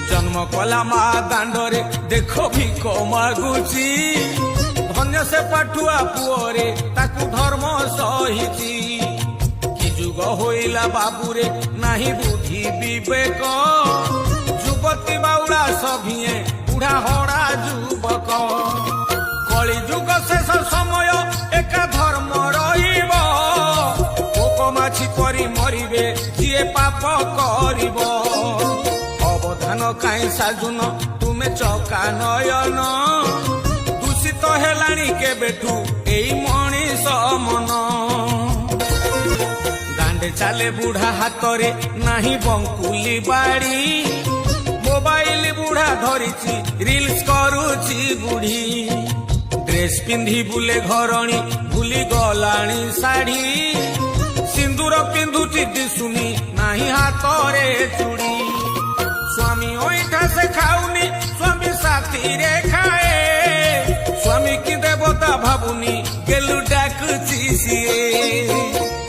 जन्म कला मा दांडरे देख भिक मागुची धन्य से पाठुआ पुअरे ताकू धर्म सहिची कि जुग होइला बाबुरे नाही बुद्धि विवेक युवती बाउला सभिए बुढ़ा हड़ा युवक कली जुग शेष समय एका धर्म रहिब पोक माछी करी मरिबे जिए पाप करिब अवधान काई साजुन तुमे चका नयन दूषित हेलाणी केबेठू एई मनीष मन दांडे चाले बुढ़ा हातरे नाही बंकुली बाड़ी मोबाइल बुढ़ा धरिची रील्स करुची बुढ़ी ड्रेस पिंधी बुले घरणी भूली गलाणी शाढ़ी सिंदूर पिंधुची दिसुनी नाही हातरे चूड़ी स्वामी ओइठा से खाउनी स्वामी साथी रे खाए स्वामी की देवता भाबुनी गेलु डाकुची सिए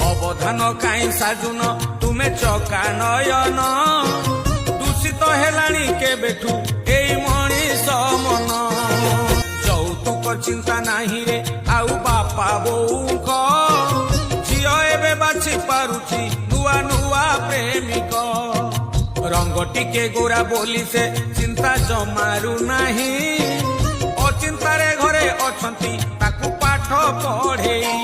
अवधान काई साजुन तुमे चका नयन दूषित हेलाणी केबेठू एई मनीष मन यौतुक चिंता नाही रे आउ बापा बोउक झियो एबे बाछि पारुची नुआ नुआ प्रेमिक रंग टिके गोरा बोली से चिंता जमारू नाही अचिंतारे घरे अछंती ताकू पाठ पढ़ेई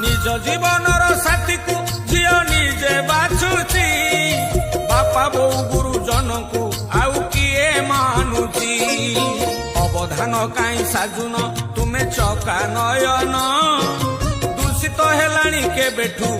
निज जीवनर साथी को झियो निजे बाछुची बापा बोउ गुरुजन को आउ किए मानुची अवधान काई साजुन तुमे चका नयन दूषित हेलाणी केबेठू